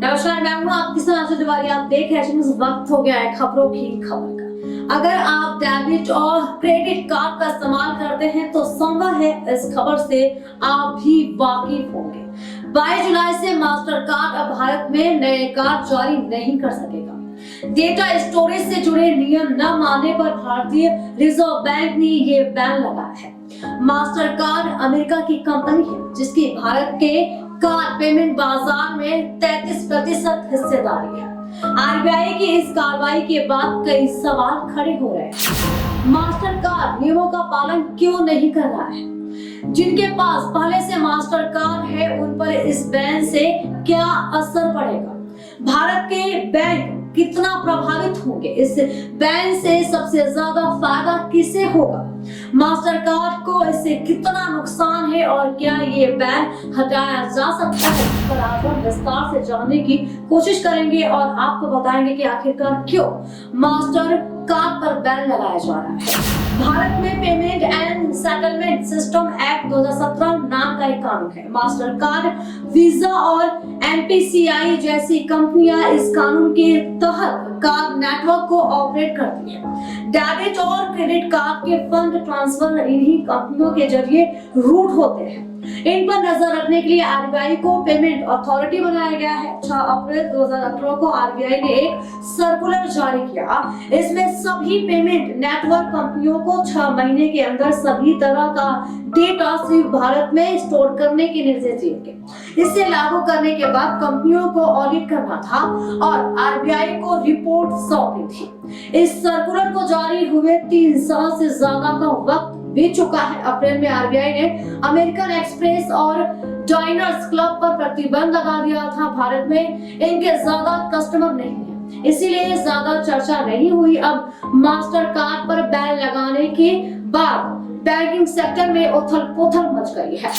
नमस्कार, मैं हूं आपके साथ आशा तिवारी। आप देख रहे हैं इस वक्त हो गया है खबरों की खबर का। अगर आप डेबिट और क्रेडिट कार्ड का इस्तेमाल करते हैं तो संभव है इस खबर से आप भी वाकिफ होंगे। 22 जुलाई से मास्टर कार्ड अब भारत में नए कार्ड जारी नहीं कर सकेगा। डेटा स्टोरेज से जुड़े नियम न मानने पर भारतीय रिजर्व बैंक ने ये बैन लगाया है। मास्टर कार्ड अमेरिका की कंपनी है जिसकी भारत के कार्ड पेमेंट बाजार में 33% हिस्सेदारी है। आरबीआई की इस कार्रवाई के बाद कई सवाल खड़े हो रहे हैं। मास्टर कार्ड नियमों का पालन क्यों नहीं कर रहा है? जिनके पास पहले से मास्टर कार्ड है उन पर इस बैन से क्या असर पड़ेगा? भारत के बैंक कितना प्रभावित होंगे? इस बैन से सबसे ज्यादा फायदा किसे होगा? मास्टर कार्ड को इससे कितना नुकसान है और क्या ये बैन हटाया जा सकता है? इस पर आज हम विस्तार से जानने की कोशिश करेंगे और आपको बताएंगे कि आखिरकार क्यों मास्टर कार्ड पर बैन लगाया जा रहा है। भारत में payment and settlement system act 2017 नाम का एक कानून है। मास्टर कार्ड, वीजा और एमपीसीआई जैसी कंपनियां इस कानून के तहत कार्ड नेटवर्क को ऑपरेट करती है। डेबिट और क्रेडिट कार्ड के फंड ट्रांसफर इन्हीं कंपनियों के जरिए रूट होते हैं। इन पर नजर रखने के लिए आरबीआई को पेमेंट अथॉरिटी बनाया गया है। 6 अप्रैल 2018 को आरबीआई ने एक सर्कुलर जारी किया। इसमें सभी पेमेंट नेटवर्क कंपनियों को 6 महीने के अंदर सभी तरह का डेटा सिर्फ भारत में स्टोर करने के निर्देश दिए गए। इसे लागू करने के बाद कंपनियों को ऑडिट करना था और आरबीआई को रिपोर्ट सौंपनी थी। इस सर्कुलर को जारी हुए 3 साल से ज्यादा का वक्त बीत चुका है। अप्रैल में आरबीआई ने अमेरिकन एक्सप्रेस और डाइनर्स क्लब पर प्रतिबंध लगा दिया था। भारत में इनके ज्यादा कस्टमर नहीं है, इसीलिए ज्यादा चर्चा नहीं हुई। अब मास्टर कार्ड पर बैन लगाने के बाद बैंकिंग सेक्टर में उथल-पुथल मच गई है।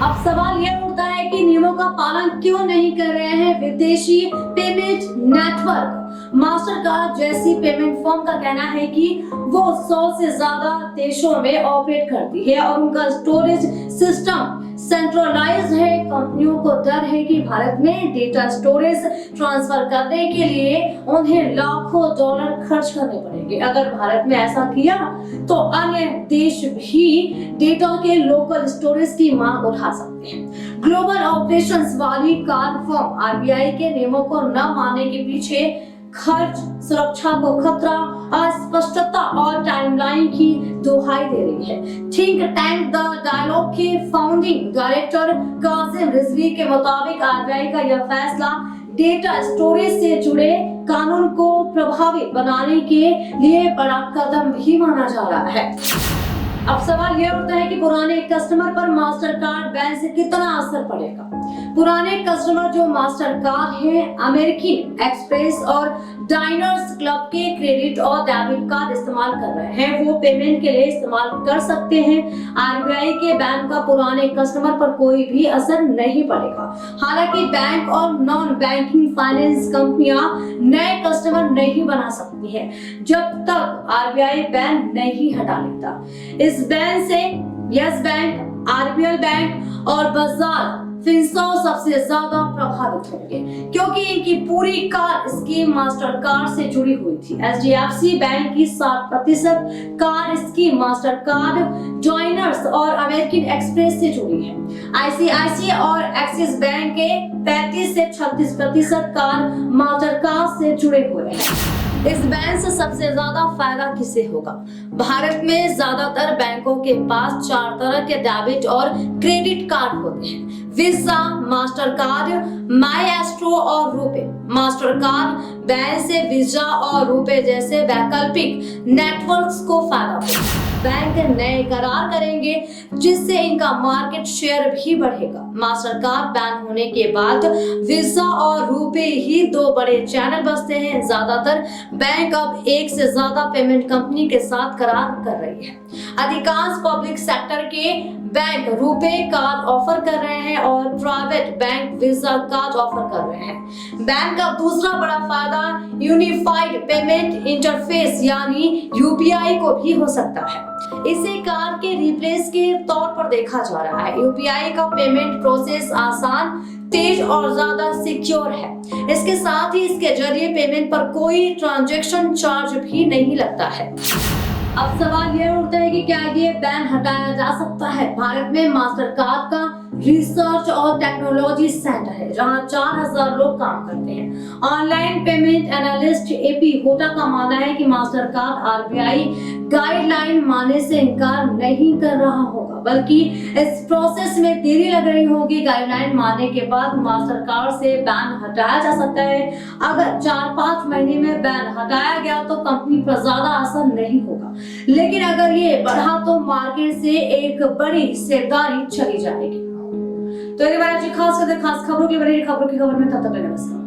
अब सवाल यह उठता है कि नियमों का पालन क्यों नहीं कर रहे हैं विदेशी पेमेंट नेटवर्क? मास्टर कार्ड जैसी पेमेंट फर्म का कहना है कि वो 100 से ज्यादा देशों में ऑपरेट करती है और उनका स्टोरेज सिस्टम सेंट्रलाइज्ड है। कंपनियों को डर है कि भारत में डेटा स्टोरेज ट्रांसफर करने के लिए उन्हें लाखों डॉलर खर्च करने पड़ेंगे। अगर भारत में ऐसा किया तो अन्य देश भी डेटा के लोकल स्टोरेज की मांग उठा सकते हैं। ग्लोबल ऑपरेशंस वाली कार्ड फर्म आरबीआई के नियमों को न मानने के पीछे खर्च, सुरक्षा को खतरा, अस्पष्टता और टाइमलाइन की दुहाई दे रही है। थिंक टैंक द डायलॉग के फाउंडिंग डायरेक्टर काजिम रिजवी के मुताबिक आरबीआई का यह फैसला डेटा स्टोरेज से जुड़े कानून को प्रभावी बनाने के लिए बड़ा कदम भी माना जा रहा है। अब सवाल यह उठता है कि पुराने कस्टमर पर मास्टर कार्ड बैन से कितना असर पड़ेगा? पुराने कस्टमर जो मास्टर कार्ड है, अमेरिकन एक्सप्रेस और डाइनर्स क्लब के क्रेडिट और डेबिट कार्ड इस्तेमाल कर रहे हैं, वो पेमेंट के लिए इस्तेमाल कर सकते हैं। आरबीआई के बैन का पुराने कस्टमर पर कोई भी असर नहीं पड़ेगा। हालांकि बैंक और नॉन बैंकिंग फाइनेंस कंपनियां नए कस्टमर नहीं बना सकती हैं जब तक आरबीआई बैन नहीं हटा लेता। इस बैन से यस बैंक, आरबीएल बैंक और बाजार फिनसो सबसे ज्यादा प्रभावित होंगे क्योंकि इनकी पूरी कार्ड स्कीम मास्टर कार्ड से जुड़ी हुई थी। एचडीएफसी बैंक की 60% card scheme master card, joiners और अमेरिकन एक्सप्रेस से जुड़ी है। आईसीआईसीआई और एक्सिस बैंक के 35 से 36% कार्ड मास्टर कार्ड से जुड़े हुए हैं। इस बैन से सबसे ज्यादा फायदा किसे होगा? भारत में ज्यादातर बैंकों के पास 4 तरह के डेबिट और क्रेडिट कार्ड होते हैं: वीजा, मास्टर कार्ड, माएस्ट्रो और रुपे। मास्टर कार्ड बैन से वीजा और रुपे जैसे वैकल्पिक नेटवर्क्स को फायदा होगा। बैंक नए करार करेंगे जिससे इनका मार्केट शेयर भी बढ़ेगा। मास्टर कार्ड बैन होने के बाद वीजा और रुपे ही 2 बड़े चैनल बचते हैं। ज्यादातर बैंक अब एक से ज्यादा पेमेंट कंपनी के साथ करार कर रही है। अधिकांश पब्लिक सेक्टर के बैंक रुपे कार्ड ऑफर कर रहे हैं और private bank visa card offer कर रहे हैं। बैंक का दूसरा बड़ा फायदा यूनिफाइड पेमेंट इंटरफेस यानी यूपीआई को भी हो सकता है। इसे कार्ड के रिप्लेस के तौर पर देखा जा रहा है। यूपीआई का पेमेंट प्रोसेस आसान, तेज और ज्यादा सिक्योर है। इसके साथ ही इसके जरिए पेमेंट पर कोई ट्रांजैक्शन चार्ज भी नहीं लगता है। अब सवाल यह उठता है कि क्या ये बैन हटाया जा सकता है। भारत में मास्टर कार्ड का रिसर्च और टेक्नोलॉजी सेंटर है, जहां 4000 लोग काम करते हैं। ऑनलाइन पेमेंट एनालिस्ट एपी होटा का मानना है कि मास्टर कार्ड आरबीआई गाइडलाइन मानने से इनकार नहीं कर रहा होगा, बल्कि इस प्रोसेस में देरी लग रही होगी। गाइडलाइन मानने के बाद मास्टर कार्ड से बैन हटाया जा सकता है। अगर 4-5 महीने में बैन हटाया गया तो कंपनी पर ज्यादा असर नहीं होगा, लेकिन अगर ये बढ़ा तो मार्केट से एक बड़ी हिस्सेदारी चली जाएगी। तो ये खास खबरों के लिए बड़ी खबरों की खबर में तब तक नमस्कार।